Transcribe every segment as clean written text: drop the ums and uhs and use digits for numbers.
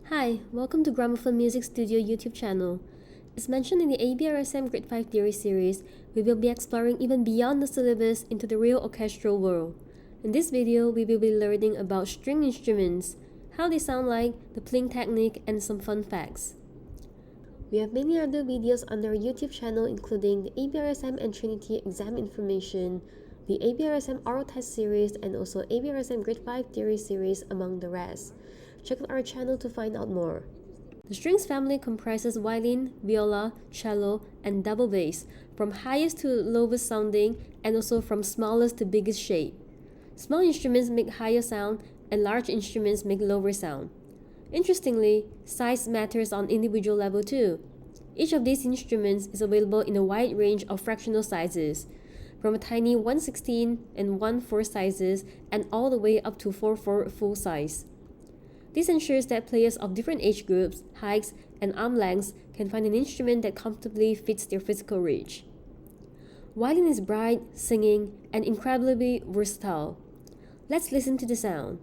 Hi, welcome to Gramophone Music Studio YouTube channel. As mentioned in the ABRSM Grade 5 Theory series, we will be exploring even beyond the syllabus into the real orchestral world. In this video, we will be learning about string instruments, how they sound like, the playing technique, and some fun facts. We have many other videos on our YouTube channel including the ABRSM and Trinity exam information, the ABRSM oral test series, and also ABRSM Grade 5 Theory series among the rest. Check out our channel to find out more. The strings family comprises violin, viola, cello, and double bass, from highest to lowest sounding and also from smallest to biggest shape. Small instruments make higher sound and large instruments make lower sound. Interestingly, size matters on individual level too. Each of these instruments is available in a wide range of fractional sizes, from a tiny 1/16 and 1/4 sizes and all the way up to 4/4 full size. This ensures that players of different age groups, heights, and arm lengths can find an instrument that comfortably fits their physical reach. Violin is bright, singing, and incredibly versatile. Let's listen to the sound.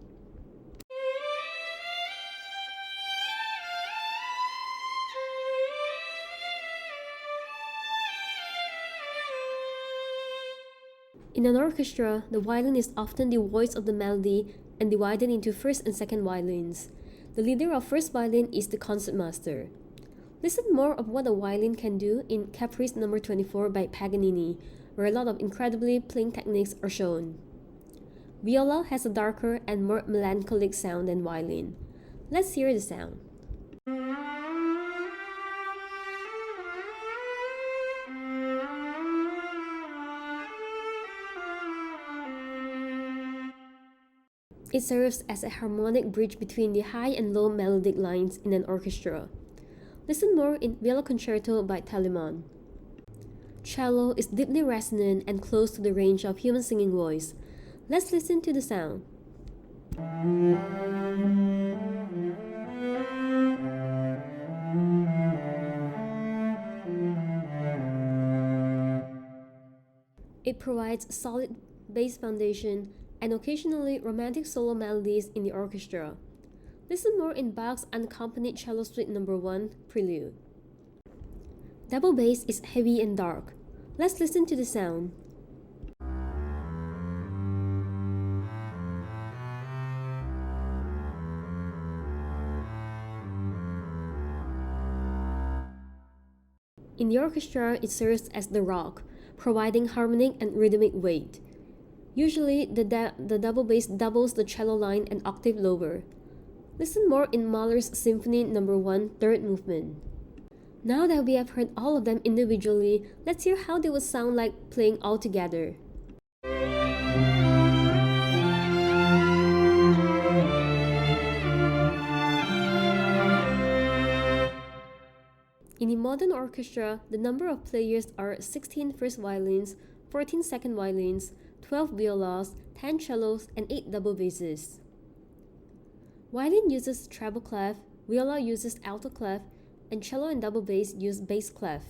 In an orchestra, the violin is often the voice of the melody and divided into first and second violins. The leader of first violin is the concertmaster. Listen more of what a violin can do in Caprice No. 24 by Paganini, where a lot of incredibly playing techniques are shown. Viola has a darker and more melancholic sound than violin. Let's hear the sound. It serves as a harmonic bridge between the high and low melodic lines in an orchestra. Listen more in Viola Concerto by Telemann. Cello is deeply resonant and close to the range of human singing voice. Let's listen to the sound. It provides solid bass foundation and occasionally romantic solo melodies in the orchestra. Listen more in Bach's Unaccompanied Cello Suite No. 1, Prelude. Double bass is heavy and dark. Let's listen to the sound. In the orchestra, it serves as the rock, providing harmonic and rhythmic weight. Usually, the double bass doubles the cello line an octave lower. Listen more in Mahler's Symphony No. 1, Third Movement. Now that we have heard all of them individually, let's hear how they would sound like playing all together. In a modern orchestra, the number of players are 16 first violins, 14 second violins, 12 violas, 10 cellos, and 8 double basses. Violin uses treble clef, viola uses alto clef, and cello and double bass use bass clef.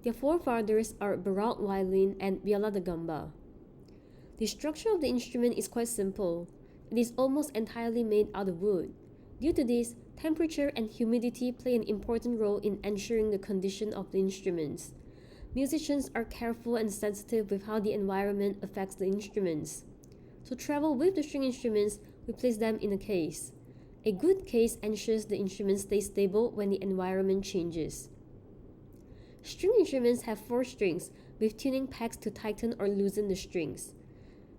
Their forefathers are Baroque violin and viola da gamba. The structure of the instrument is quite simple. It is almost entirely made out of wood. Due to this, temperature and humidity play an important role in ensuring the condition of the instruments. Musicians are careful and sensitive with how the environment affects the instruments. To travel with the string instruments, we place them in a case. A good case ensures the instrument stays stable when the environment changes. String instruments have 4 strings, with tuning pegs to tighten or loosen the strings.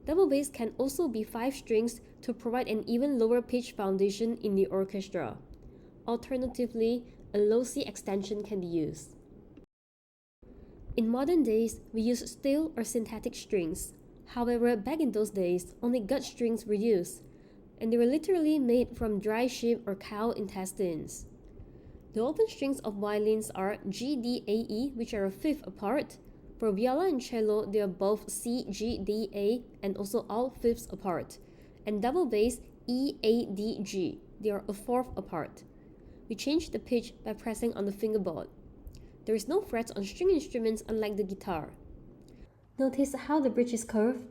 Double bass can also be 5 strings to provide an even lower pitch foundation in the orchestra. Alternatively, a low C extension can be used. In modern days, we use steel or synthetic strings. However, back in those days, only gut strings were used, and they were literally made from dry sheep or cow intestines. The open strings of violins are G, D, A, E, which are a fifth apart. For viola and cello, they are both C, G, D, A, and also all fifths apart. And double bass, E, A, D, G, they are a fourth apart. We change the pitch by pressing on the fingerboard. There is no frets on string instruments unlike the guitar. Notice how the bridge is curved?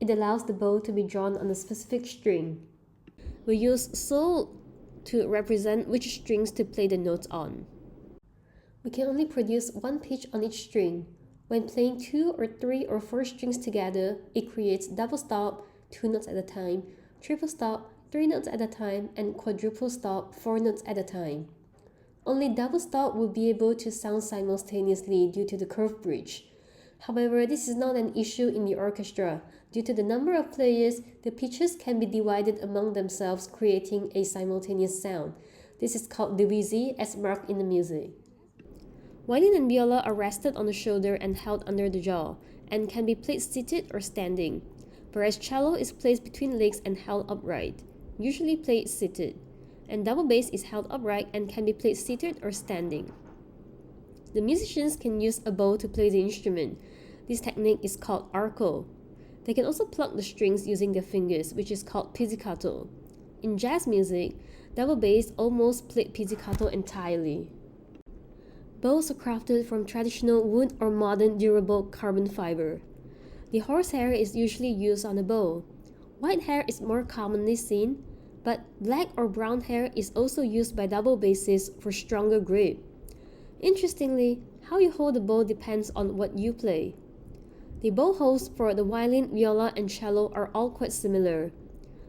It allows the bow to be drawn on a specific string. We use so to represent which strings to play the notes on. We can only produce one pitch on each string. When playing 2 or 3 or 4 strings together, it creates double stop, 2 notes at a time, triple stop, 3 notes at a time, and quadruple stop, 4 notes at a time. Only double stop will be able to sound simultaneously due to the curved bridge. However, this is not an issue in the orchestra. Due to the number of players, the pitches can be divided among themselves, creating a simultaneous sound. This is called divisi, as marked in the music. Violin and viola are rested on the shoulder and held under the jaw, and can be played seated or standing, whereas cello is placed between legs and held upright, usually played seated, and double bass is held upright and can be played seated or standing. The musicians can use a bow to play the instrument. This technique is called arco. They can also pluck the strings using their fingers, which is called pizzicato. In jazz music, double bass almost played pizzicato entirely. Bows are crafted from traditional wood or modern durable carbon fiber. The horsehair is usually used on a bow. White hair is more commonly seen, but black or brown hair is also used by double basses for stronger grip. Interestingly, how you hold the bow depends on what you play. The bow holds for the violin, viola, and cello are all quite similar.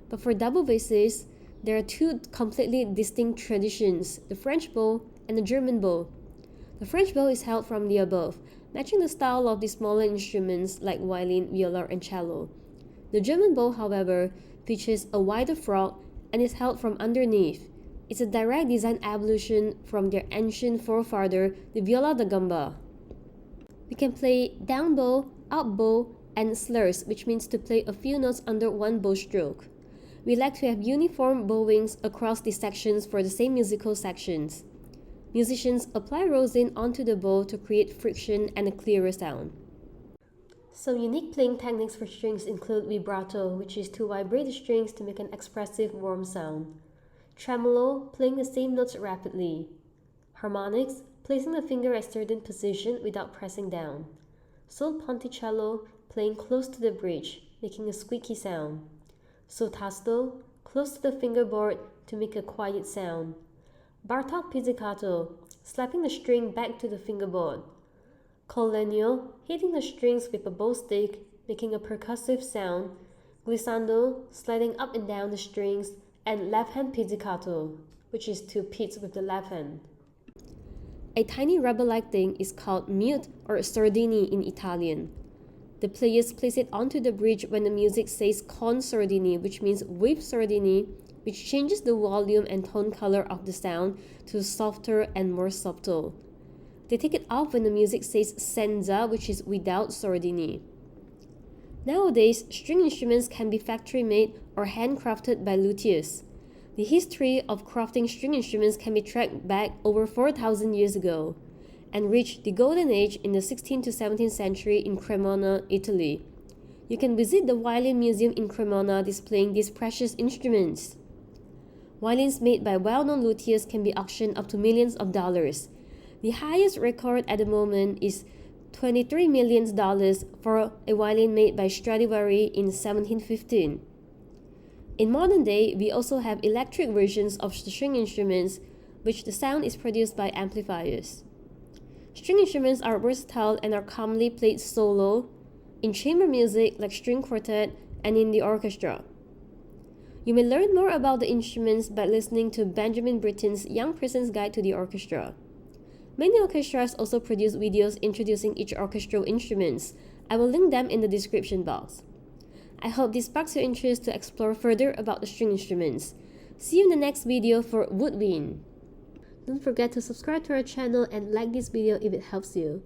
But for double basses, there are two completely distinct traditions, the French bow and the German bow. The French bow is held from the above, matching the style of the smaller instruments like violin, viola, and cello. The German bow, however, features a wider frog and is held from underneath. It's a direct design evolution from their ancient forefather, the viola da gamba. We can play down bow, up bow, and slurs, which means to play a few notes under one bow stroke. We like to have uniform bowings across the sections for the same musical sections. Musicians apply rosin onto the bow to create friction and a clearer sound. Some unique playing techniques for strings include vibrato, which is to vibrate the strings to make an expressive, warm sound. Tremolo, playing the same notes rapidly. Harmonics, placing the finger at a certain position without pressing down. Sol ponticello, playing close to the bridge, making a squeaky sound. Sol tasto, close to the fingerboard to make a quiet sound. Bartok pizzicato, slapping the string back to the fingerboard. Col legno, hitting the strings with a bow stick, making a percussive sound. Glissando, sliding up and down the strings, and left hand pizzicato, which is to pitch with the left hand. A tiny rubber-like thing is called mute or sordini in Italian. The players place it onto the bridge when the music says con sordini, which means with sordini, which changes the volume and tone color of the sound to softer and more subtle. They take it off when the music says senza, which is without sordini. Nowadays, string instruments can be factory-made or handcrafted by luthiers. The history of crafting string instruments can be tracked back over 4,000 years ago and reached the golden age in the 16th to 17th century in Cremona, Italy. You can visit the Violin Museum in Cremona displaying these precious instruments. Violins made by well-known luthiers can be auctioned up to millions of dollars. The highest record at the moment is $23 million for a violin made by Stradivari in 1715. In modern day, we also have electric versions of string instruments, which the sound is produced by amplifiers. String instruments are versatile and are commonly played solo, in chamber music like string quartet, and in the orchestra. You may learn more about the instruments by listening to Benjamin Britten's Young Person's Guide to the Orchestra. Many orchestras also produce videos introducing each orchestral instruments. I will link them in the description box. I hope this sparks your interest to explore further about the string instruments. See you in the next video for woodwind. Don't forget to subscribe to our channel and like this video if it helps you.